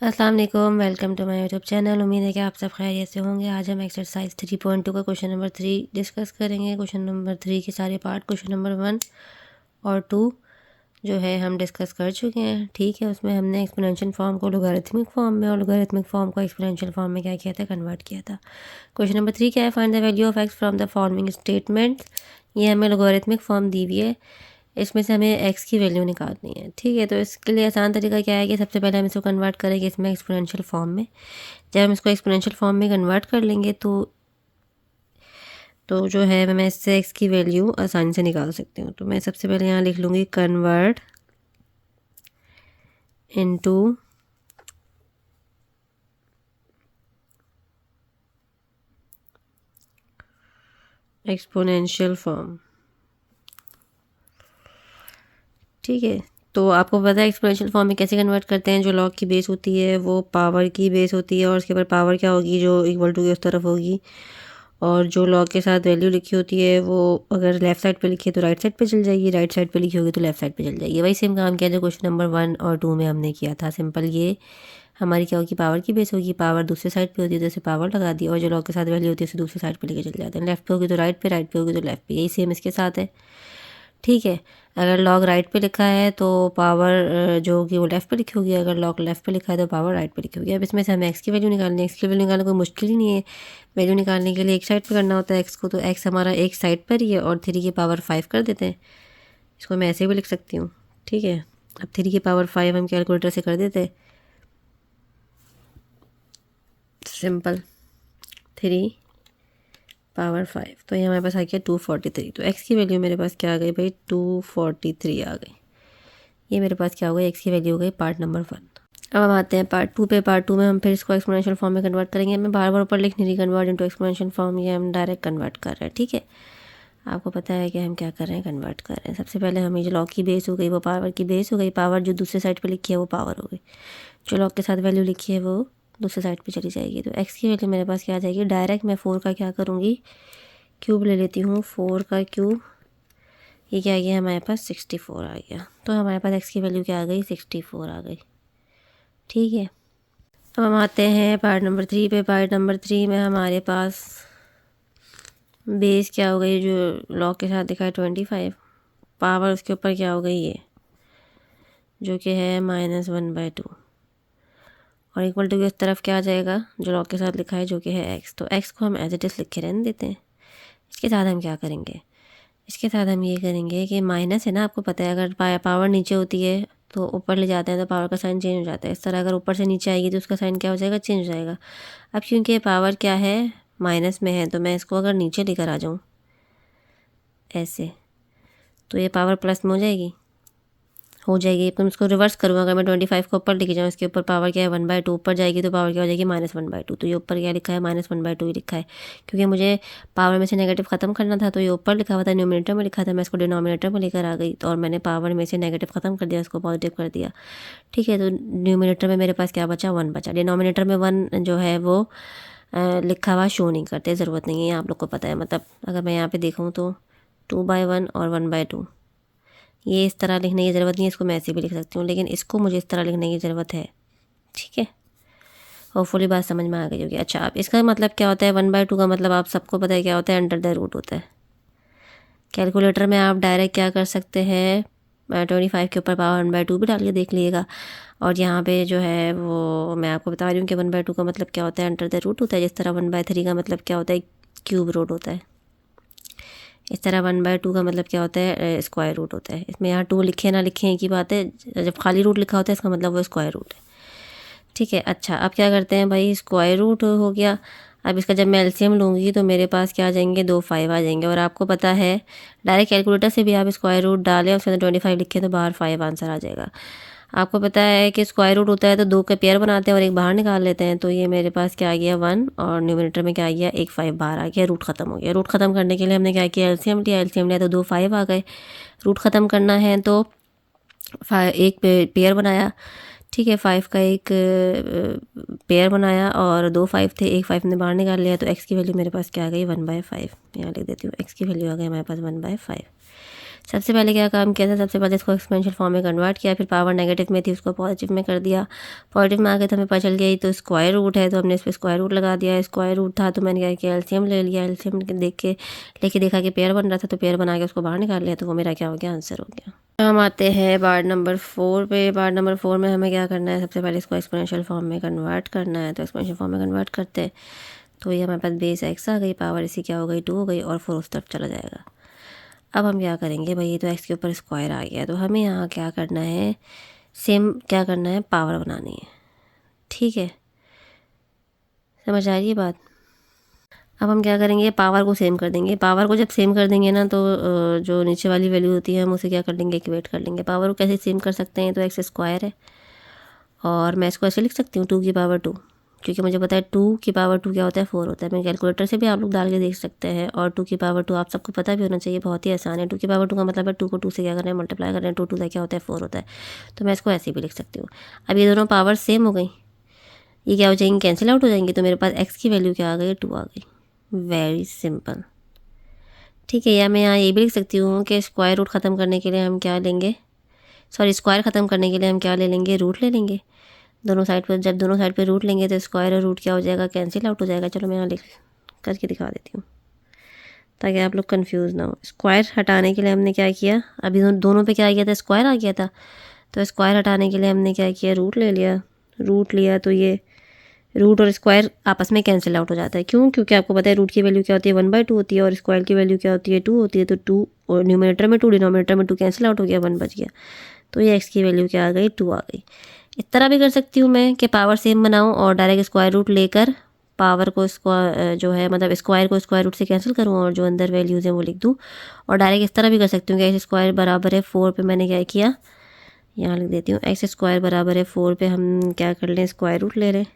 अस्सलाम वालेकुम, welcome to my YouTube channel. उम्मीद है कि आप सब खैरियत से होंगे। आज हम एक्सरसाइज 3.2 का क्वेश्चन नंबर 3 डिस्कस करेंगे। क्वेश्चन नंबर 3 के सारे पार्ट क्वेश्चन नंबर 1 और 2 जो है हम डिस्कस कर चुके हैं। ठीक है, उसमें हमने एक्सपोनेंशियल फॉर्म को लोगरिथमिक फॉर्म में और लोगरिथमिक फॉर्म को एक्सपोनेंशियल फॉर्म में क्या किया था, कन्वर्ट किया था। क्वेश्चन नंबर 3 क्या है, find the value of x from the following statements. ये हमें लोगरिथमिक फॉर्म दी हुई है, इसमें से हमें एक्स की वैल्यू निकालनी है। ठीक है, तो इसके लिए आसान तरीका क्या है कि सबसे पहले हम इसको कन्वर्ट करेंगे इसमें एक्सपोनेंशियल फॉर्म में। जब हम इसको एक्सपोनेंशियल फॉर्म में कन्वर्ट कर लेंगे तो जो है मैं इससे एक्स की वैल्यू आसानी से निकाल सकती हूँ। तो मैं सबसे पहले यहाँ लिख लूँगी कन्वर्ट इनटू एक्सपोनेंशियल फॉर्म। ठीक है, तो आपको पता है एक्सपोनेंशियल फॉर्म में कैसे कन्वर्ट करते हैं। जो लॉग की बेस होती है वो पावर की बेस होती है और उसके ऊपर पावर क्या होगी, जो इक्वल टू की उस तरफ होगी। और जो लॉग के साथ वैल्यू लिखी होती है वो अगर लेफ़्ट साइड पे लिखी है तो राइट साइड पे चल जाएगी, राइट साइड पे लिखी होगी तो लेफ़्ट साइड पे चल जाएगी। वही सेम काम किया जो क्वेश्चन नंबर 1 और 2 में हमने किया था। सिंपल, ये हमारी क्या होगी, पावर की बेस होगी। पावर दूसरे साइड पे होती है तो इसे पावर लगा दी, और जो लॉग के साथ वैल्यू होती है उसे दूसरे साइड पे लेके चल जाते हैं। लेफ्ट पे होगी तो राइट पे, राइट पे होगी तो लेफ्ट पे। यही सेम इसके साथ है। ठीक है, अगर लॉग राइट पे लिखा है तो पावर जो होगी वो लेफ़्ट पे लिखी होगी, अगर लॉग लेफ़्ट पे लिखा है तो पावर राइट पे लिखी होगी। अब इसमें से हमें एक्स की वैल्यू निकालनी है। एक्स की वैल्यू निकालना कोई मुश्किल ही नहीं है। वैल्यू निकालने के लिए एक साइड पे करना होता है एक्स को, तो एक्स हमारा एक साइड पर ही है और 3 की पावर 5 कर देते हैं। इसको मैं ऐसे भी लिख सकती हूँ। ठीक है, अब 3 की पावर 5 हम कैलकुलेटर से कर देते हैं। सिंपल, 3 पावर 5, तो ये हमारे पास आ गया 243। तो एक्स की वैल्यू मेरे पास क्या आ गई भाई, 243 आ गई। ये मेरे पास क्या हो गई, एक्स की वैल्यू हो गई पार्ट नंबर 1। अब हम आते हैं पार्ट 2 पे। पार्ट 2 में हम फिर इसको एक्सपोनेंशियल फॉर्म में कन्वर्ट करेंगे। मैं बार बार ऊपर लिख नहीं रही कन्वर्ट इनटू एक्सपोनेंशियल फॉर्म, ये हम डायरेक्ट कन्वर्ट कर रहे हैं। ठीक है, आपको पता है कि हम क्या कर रहे हैं, कन्वर्ट कर रहे हैं। सबसे पहले हमें जो लॉग की बेस हो गई वो पावर की बेस हो गई। पावर जो दूसरे साइड पे लिखी है वो पावर हो गई। जो लॉग के साथ वैल्यू लिखी है वो दूसरे साइड पे चली जाएगी। तो एक्स की वैल्यू मेरे पास क्या आ जाएगी, डायरेक्ट मैं 4 का क्या करूँगी, क्यूब ले लेती हूँ। 4 का क्यूब, ये क्या आ गया हमारे पास, 64 आ गया। तो हमारे पास एक्स की वैल्यू क्या आ गई, 64 आ गई। ठीक है, अब हम आते हैं पार्ट नंबर 3 पे। पार्ट नंबर 3 में हमारे पास बेस क्या हो गई, जो लॉग के साथ दिखा है 25, पावर उसके ऊपर क्या हो गई ये, जो कि है -1/2, और इक्वल टू की उस तरफ क्या आ जाएगा, जो लॉग के साथ लिखा है जो कि है एक्स। तो एक्स को हम एज इट इज़ लिख के रहने देते हैं। इसके साथ हम क्या करेंगे, इसके साथ हम ये करेंगे कि माइनस है ना, आपको पता है अगर पावर नीचे होती है तो ऊपर ले जाते हैं तो पावर का साइन चेंज हो जाता है। इस तरह अगर ऊपर से नीचे आएगी तो उसका साइन क्या हो जाएगा, चेंज हो जाएगा। अब क्योंकि पावर क्या है, माइनस में है, तो मैं इसको अगर नीचे लेकर आ जाऊँ ऐसे, तो ये पावर प्लस में हो जाएगी। तो मैं इसको रिवर्स करूँगा, अगर मैं 25 को ऊपर लेके जाऊँ, इसके ऊपर पावर क्या है 1/2, ऊपर जाएगी तो पावर क्या हो जाएगी, -1/2। तो ये ऊपर क्या लिखा है, -1/2 ही लिखा है, क्योंकि मुझे पावर में से नेगेटिव ख़त्म करना था। तो ये ऊपर लिखा हुआ था, न्यूमरेटर में लिखा था, मैं इसको डिनोमिनेटर में लेकर आ गई, तो और मैंने पावर में से नेगेटिव ख़त्म कर दिया, इसको पॉजिटिव कर दिया। ठीक है, तो न्यूमरेटर में मेरे पास क्या बचा, 1 बचा। डिनोमिनेटर में 1 जो है वो लिखा हुआ शो नहीं करते, ज़रूरत नहीं है, आप लोग को पता है। मतलब अगर मैं यहाँ पर देखूँ तो 2/1 और 1/2, ये इस तरह लिखने की ज़रूरत नहीं है, इसको मैं ऐसे भी लिख सकती हूँ, लेकिन इसको मुझे इस तरह लिखने की ज़रूरत है। ठीक है, होपफुली बात समझ में आ गई होगी। अच्छा, अब इसका मतलब क्या होता है, 1/2 का मतलब आप सबको पता है क्या होता है, अंडर द रूट होता है। कैलकुलेटर में आप डायरेक्ट क्या कर सकते हैं, 25 के ऊपर पावर 1/2 भी डाल के देख लीजिएगा। और यहाँ पे जो है वो मैं आपको बता रही हूँ कि 1/2 का मतलब क्या होता है, अंडर द रूट होता है। जिस तरह 1/3 का मतलब क्या होता है, क्यूब रूट होता है। इस तरह 1/2 का मतलब क्या होता है, स्क्वायर रूट होता है। इसमें यहाँ 2 लिखे ना लिखे एक ही बात है, जब खाली रूट लिखा होता है इसका मतलब वो स्क्वायर रूट है। ठीक है, अच्छा अब क्या करते हैं भाई, स्क्वायर रूट हो गया। अब इसका जब मैं एलसीएम लूँगी तो मेरे पास क्या आ जाएंगे, 2 5 आ जाएंगे। और आपको पता है डायरेक्ट कैलकुलेटर से भी आप स्क्वायर रूट डालें, उसके अंदर 25 लिखें तो बाहर 5 आंसर आ जाएगा। आपको पता है कि स्क्वायर रूट होता है तो 2 के पेयर बनाते हैं और एक बाहर निकाल लेते हैं। तो ये मेरे पास क्या आ गया, 1, और न्यूमरेटर में क्या आ गया, एक 5 बाहर आ गया, रूट ख़त्म हो गया। रूट ख़त्म करने के लिए हमने क्या किया, एलसीएम लिया। एलसीएम लिया तो 2 5 आ गए। रूट ख़त्म करना है तो एक पेयर बनाया। ठीक है, 5 का एक पेयर बनाया और 2 5 थे, एक 5 ने बाहर निकाल लिया। तो एक्स की वैल्यू मेरे पास क्या आ गई, 1/5। यहाँ लिख देती हूँ, एक्स की वैल्यू आ गई हमारे पास 1/5। सबसे पहले क्या काम किया था, सबसे पहले इसको एक्सपेंशन फॉर्म में कन्वर्ट किया, फिर पावर नेगेटिव में थी उसको पॉजिटिव में कर दिया। पॉजिटिव में आके तो हमें पता चल गई तो स्क्वायर रूट है, तो हमने इस पर स्क्वायर रूट लगा दिया। स्क्वायर रूट था तो मैंने क्या किया, एलसीएम ले लिया। एलसीएम देख के लेके देखा कि पेयर बन रहा था, तो पेयर बना के उसको बाहर निकाल लिया, तो वो मेरा क्या हो गया, आंसर हो गया। हम आते हैं पार्ट नंबर 4 पे। पार्ट नंबर 4 में हमें क्या करना है, सबसे पहले इसको एक्सपोनेंशियल फॉर्म में कन्वर्ट करना है। तो एक्सपोनेंशियल फॉर्म में कन्वर्ट करते हैं तो ये हमारे पास बेस एक्स आ गई, पावर इसी क्या हो गई 2 हो गई, और 4 उस तरफ चला जाएगा। अब हम क्या करेंगे भाई, ये तो एक्स के ऊपर स्क्वायर आ गया, तो हमें यहाँ क्या करना है, सेम क्या करना है, पावर बनानी है। ठीक है, समझ आ रही है बात। अब हम क्या करेंगे, पावर को सेम कर देंगे। पावर को जब सेम कर देंगे ना, तो जो नीचे वाली वैल्यू होती है हम उसे क्या कर लेंगे, इक्वेट कर लेंगे। पावर को कैसे सेम कर सकते हैं, तो एक्स स्क्वायर है और मैं इसको ऐसे लिख सकती हूँ 2 की पावर 2, क्योंकि मुझे पता है 2 की पावर 2 क्या होता है, 4 होता है। मैं कैलकुलेटर से भी आप लोग डाल के देख सकते हैं। और 2 की पावर 2 आप सबको पता भी होना चाहिए, बहुत ही आसान है। 2 की पावर 2 का मतलब है 2 को 2 से क्या करना है, मल्टीप्लाई करना है। 2 2 क्या होता है, 4 होता है। तो मैं इसको ऐसे भी लिख सकती हूँ। अब ये दोनों पावर सेम हो गई, ये क्या हो जाएंगी, कैंसिल आउट हो जाएंगी। तो मेरे पास एक्स की वैल्यू क्या आ गई, 2 आ गई। Very simple. ठीक है, या मैं यहाँ ये भी लिख सकती हूँ कि स्क्वायर रूट ख़त्म करने के लिए हम क्या लेंगे, सॉरी स्क्वायर ख़त्म करने के लिए हम क्या ले लेंगे, रूट ले लेंगे। दोनों साइड पर, जब दोनों साइड पे रूट लेंगे तो स्क्वायर और रूट क्या हो जाएगा, कैंसिल आउट हो जाएगा। चलो मैं यहाँ लिख करके दिखा देती हूँ ताकि आप लोग कंफ्यूज ना हो। स्क्वायर हटाने के लिए हमने क्या किया, अभी दोनों पे क्या आ गया था, स्क्वायर आ गया था। तो स्क्वायर हटाने के लिए हमने क्या किया, रूट ले लिया। रूट लिया तो ये रूट और स्क्वायर आपस में कैंसिल आउट हो जाता है। क्यों, क्योंकि आपको पता है रूट की वैल्यू क्या होती है, 1/2 होती है, और स्क्वायर की वैल्यू क्या होती है, 2 होती है। तो 2 और न्यूमरेटर में 2, डिनोमिनेटर में 2 कैंसिल आउट हो गया, 1 बच गया। तो ये एक्स की वैल्यू क्या आ गई, 2 आ गई। इस तरह भी कर सकती हूँ मैं कि पावर सेम बनाऊँ और डायरेक्ट स्क्वायर रूट लेकर पावर को स्क्वायर जो है, मतलब स्क्वायर को स्क्वायर रूट से कैंसिल करूँ और जो अंदर वैल्यूज़ हैं वो लिख दूँ। और डायरेक्ट इस तरह भी कर सकती हूँ कि एक्स स्क्वायर बराबर है 4 पे मैंने क्या किया, यहाँ लिख देती हूँ, एक्स स्क्वायर बराबर है 4 पे हम क्या कर लें, स्क्वायर रूट ले रहे हैं।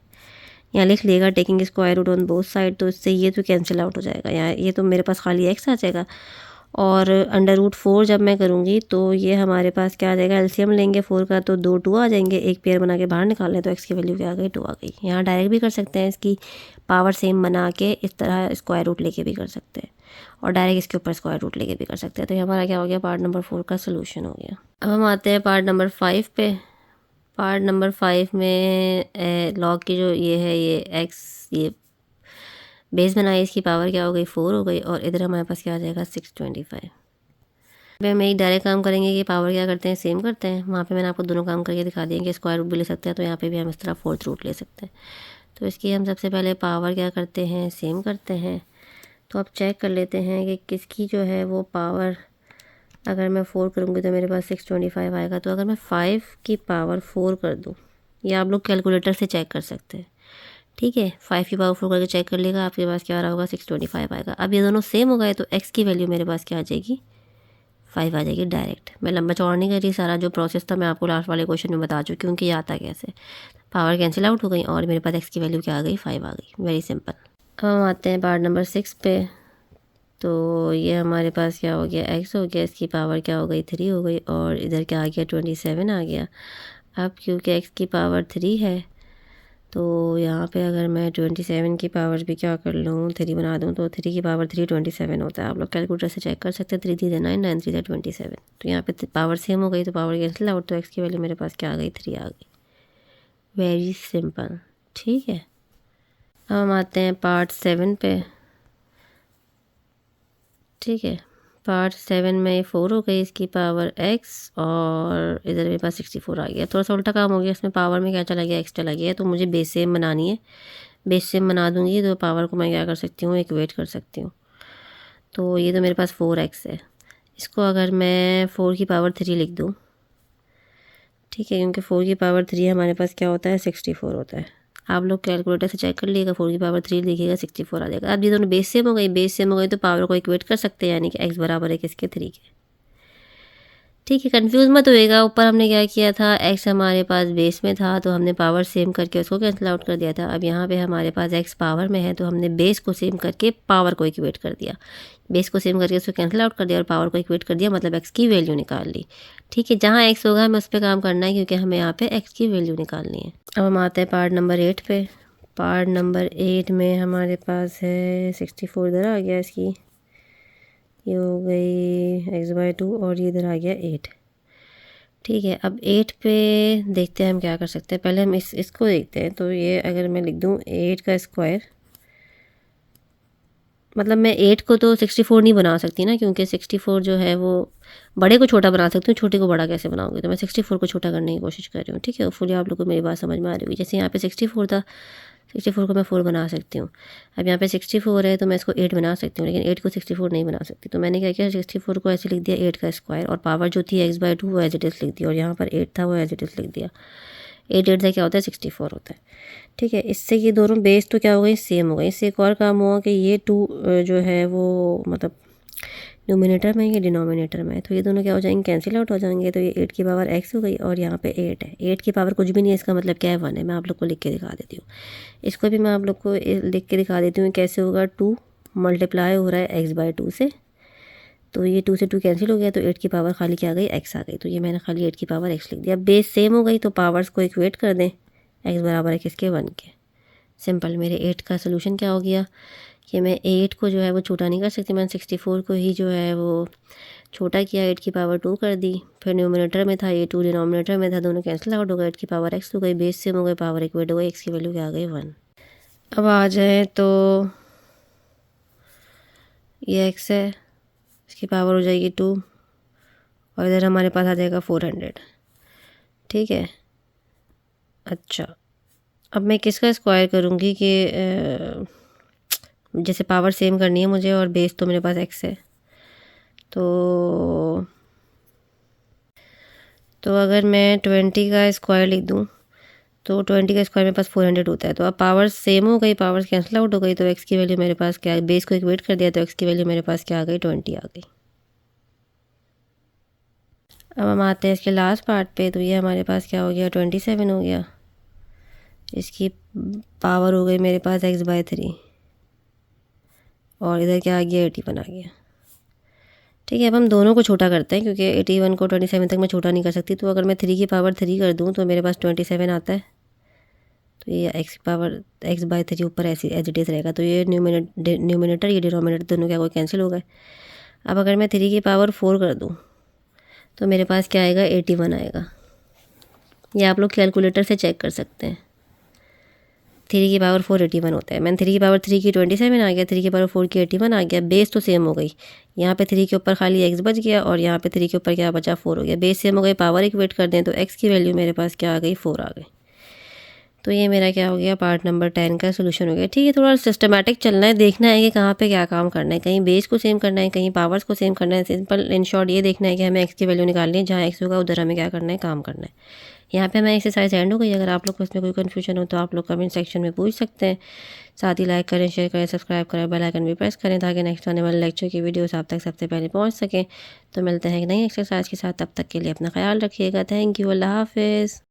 यहाँ लिख लेगा taking square root on both side, तो इससे ये तो कैंसिल आउट हो जाएगा। यहाँ ये तो मेरे पास खाली एक्स आ जाएगा। और √4 जब मैं करूँगी तो ये हमारे पास क्या आ जाएगा, एलसीएम लेंगे 4 का तो 2 2 आ जाएंगे, एक पेयर बना के बाहर निकाल लें तो एक्स की वैल्यू क्या आ गई, 2 आ गई। यहाँ डायरेक्ट भी कर सकते हैं, इसकी पावर सेम बना के इस तरह स्क्वायर रूट लेके भी कर सकते हैं, और डायरेक्ट इसके ऊपर स्क्वायर रूट लेके भी कर सकते हैं। तो ये हमारा क्या हो गया, पार्ट नंबर 4 का सोल्यूशन हो गया। अब हम आते हैं पार्ट नंबर 5 पे। पार्ट नंबर 5 में लॉग की जो ये है, ये एक्स, ये बेस बनाई, इसकी पावर क्या हो गई, 4 हो गई। और इधर हमारे पास क्या आ जाएगा, 625। पे हम एक डायरेक्ट काम करेंगे कि पावर क्या करते हैं, सेम करते हैं। वहाँ पे मैंने आपको दोनों काम करके दिखा दिए कि स्क्वायर रूट भी ले सकते हैं, तो यहाँ पे भी हम इस तरह 4th रूट ले सकते हैं। तो इसकी हम सबसे पहले पावर क्या करते हैं, सेम करते हैं। तो अब चेक कर लेते हैं कि किसकी जो है वो पावर, अगर मैं 4 करूँगी तो मेरे पास 625 आएगा। तो अगर मैं 5 की पावर 4 कर दूँ, या आप लोग कैलकुलेटर से चेक कर सकते हैं। ठीक है, 5 की पावर 4 करके चेक कर लेगा, आपके पास क्या आ रहा होगा, 625 आएगा। अब ये दोनों सेम हो गए तो एक्स की वैल्यू मेरे पास क्या आ जाएगी, 5 आ जाएगी डायरेक्ट। मैं लंबा चौड़ा नहीं कर रही, सारा जो प्रोसेस था मैं आपको लास्ट वाले क्वेश्चन में बता चुकी हूँ कि आता कैसे। पावर कैंसिल आउट हो गई और मेरे पास एक्स की वैल्यू क्या आ गई, 5 आ गई। Very simple. अब हम आते हैं पार्ट नंबर 6 पे। तो ये हमारे पास क्या हो गया, एक्स हो गया, इसकी पावर क्या हो गई, 3 हो गई, और इधर क्या आ गया, 27 आ गया। अब क्योंकि एक्स की पावर 3 है तो यहाँ पे अगर मैं 27 की पावर भी क्या कर लूँ, 3 बना दूँ, तो 3 की पावर 3 27 होता है। आप लोग कैलकुलेटर से चेक कर सकते हैं। 3 3 9 9 3 27। तो यहाँ पे पावर सेम हो गई तो पावर कैंसिल आउट, तो एक्स की वैल्यू मेरे पास क्या आ गई, 3 आ गई। Very simple. ठीक है, अब हम आते हैं पार्ट 7 पे। ठीक है, पार्ट 7 में 4 हो गई इसकी पावर एक्स, और इधर मेरे पास 64 आ गया। थोड़ा सा उल्टा काम हो गया, इसमें पावर में क्या चला गया, एक्स चला गया। तो मुझे बेस सेम बनानी है। बेस सेम बना दूंगी तो पावर को मैं क्या कर सकती हूँ, इक्वेट कर सकती हूँ। तो ये तो मेरे पास 4x है, इसको अगर मैं 4 की पावर 3 लिख दूँ, ठीक है, क्योंकि 4 की पावर 3 हमारे पास क्या होता है, 64 होता है। आप लोग कैलकुलेटर से चेक कर लीजिएगा, 4 की पावर 3 लिखिएगा, 64 आ जाएगा। अब ये दोनों बेस सेम हो गई, बेस सेम हो गई तो पावर को इक्वेट कर सकते हैं, यानी कि x बराबर है किसके, 3 के। ठीक है, कंफ्यूज मत होइएगा। ऊपर हमने क्या किया था, x हमारे पास बेस में था तो हमने पावर सेम करके उसको कैंसिल आउट कर दिया था। अब यहाँ पे हमारे पास x पावर में है तो हमने बेस को सेम करके पावर को इक्वेट कर दिया। बेस को सेम करके उसको कैंसिल आउट कर दिया और पावर को इक्वेट कर दिया, मतलब x की वैल्यू निकाल ली। ठीक है, जहाँ x होगा हमें उस पर काम करना है क्योंकि हमें यहाँ पे x की वैल्यू निकालनी है। अब हम आते हैं पार्ट नंबर 8 पे। पार्ट नंबर 8 में हमारे पास है 64 इधर आ गया, इसकी ये हो गई x/2 और ये इधर आ गया 8। ठीक है, अब 8 पे देखते हैं हम क्या कर सकते हैं। पहले हम इसको देखते हैं। तो ये अगर मैं लिख दूँ 8 का स्क्वायर, मतलब मैं 8 को तो 64 नहीं बना सकती ना, क्योंकि 64 जो है वो बड़े को छोटा बना सकती हूँ, छोटे को बड़ा कैसे बनाऊंगी। तो मैं 64 को छोटा करने की कोशिश कर रही हूँ। ठीक है, फुली आप लोग को मेरी बात समझ में आ रही होगी। जैसे यहाँ पे 64 था, 64 को मैं 4 बना सकती हूँ। अब यहाँ पे 64 है तो मैं इसको 8 बना सकती हूँ, लेकिन 8 को 64 नहीं बना सकती। तो मैंने क्या किया, 64 को ऐसे लिख दिया 8 का स्क्वायर, और पावर जो थी x/2 वो एज इट इज़ लिख दिया, और यहाँ पर 8 था वो एज इट इज़ लिख दिया। 8 से क्या होता है 64 होता है। ठीक है, इससे ये दोनों बेस तो क्या हो गई, सेम हो गई। इससे एक और काम हुआ कि ये 2 जो है वो मतलब न्यूमिनेटर में ये डिनोमिनेटर में है, तो ये दोनों क्या हो जाएंगे, कैंसिल आउट हो जाएंगे। तो ये 8 की पावर x हो गई, और यहाँ पे 8 है। 8 की पावर कुछ भी नहीं है, इसका मतलब क्या है 1 है। मैं आप लोग को लिख के दिखा देती हूँ। इसको भी मैं आप लोग को लिख के दिखा देती हूँ कैसे होगा। 2 मल्टीप्लाई हो रहा है x/2 से, तो ये 2 से 2 कैंसिल हो गया, तो 8 की पावर खाली क्या आ गई, x आ गई। तो ये मैंने खाली 8 की पावर x लिख दिया। बेस सेम हो गई तो पावर्स को इक्वेट कर दें, x बराबर है किसके, 1 के। सिंपल। मेरे 8 का सोल्यूशन क्या हो गया कि मैं 8 को जो है वो छोटा नहीं कर सकती, मैंने 64 को ही जो है वो छोटा किया, 8 की पावर 2 कर दी। फिर न्यूमिनेटर में था, ये 2 डिनोमिनेटर में था, दोनों कैंसिल आउट हो गए। 8 की पावर x हो गई, बेस सेम हो गई, पावर इक्वेट हो गई, x की वैल्यू क्या आ गई, 1। अब आ जाए तो ये x है, इसकी पावर हो जाएगी 2, और इधर हमारे पास आ जाएगा 400। ठीक है, अच्छा अब मैं किसका स्क्वायर करूँगी कि जैसे पावर सेम करनी है मुझे, और बेस तो मेरे पास x है। तो अगर मैं 20 का स्क्वायर लिख दूँ तो 20 का स्क्वायर मेरे पास 400 होता है। तो अब पावर्स सेम हो गई, पावर्स कैंसिल आउट हो गई, तो x की वैल्यू मेरे पास क्या, बेस को इक्वेट कर दिया तो x की वैल्यू मेरे पास क्या आ गई, 20 आ गई। अब हम आते हैं इसके लास्ट पार्ट पे। तो ये हमारे पास क्या हो गया, 27 हो गया। इसकी पावर हो गई मेरे पास x/3, और इधर क्या आ गया, 81 आ गया। ठीक है, अब हम दोनों को छोटा करते हैं, क्योंकि 81 को 27 तक मैं छोटा नहीं कर सकती। तो अगर मैं 3 की पावर 3 कर दूँ तो मेरे पास 27 आता है। तो ये x/3 ऊपर ऐसी एज इट इज़ रहेगा। तो ये न्यूमिनेटर ये डिनोमिनेटर दोनों क्या कोई कैंसिल हो गए। अब अगर मैं 3 की पावर 4 कर दूँ तो मेरे पास क्या आएगा, 81 आएगा। ये आप लोग कैलकुलेटर से चेक कर सकते हैं। 3 की पावर 4 81 होता है। मैंने 3 की पावर 3 की 27 आ गया, 3 की पावर 4 की 81 आ गया। बेस तो सेम हो गई, यहाँ पे 3 के ऊपर खाली x बच गया, और यहाँ पे 3 के ऊपर क्या बचा, 4 हो गया। बेस सेम हो गई, पावर इक्वेट कर दें तो x की वैल्यू मेरे पास क्या आ गई, 4 आ गई। तो ये मेरा क्या हो गया, पार्ट नंबर 10 का सोल्यूशन हो गया। ठीक है, थोड़ा सिस्टमैटिक चलना है, देखना है कि कहाँ पे क्या काम करना है। कहीं बेस को सेम करना है, कहीं पावर्स को सेम करना है। सिंपल इन शॉर्ट ये देखना है कि हमें x की वैल्यू निकालनी है, जहाँ x होगा उधर हमें क्या करना है, काम करना है। यहाँ पे हमें एक्सरसाइज एंड हो गई। अगर आप लोग को इसमें कोई कन्फ्यूजन हो तो आप लोग कमेंट सेक्शन में पूछ सकते हैं। साथ ही लाइक करें, शेयर करें, सब्सक्राइब करें, बेल आइकन भी प्रेस करें, ताकि नेक्स्ट आने वाले लेक्चर की वीडियोस आप तक सबसे पहले पहुँच सकें। तो मिलते हैं एक नई एक्सरसाइज के साथ, तब तक के लिए अपना ख्याल रखिएगा। थैंक यू, अल्लाह हाफिज़।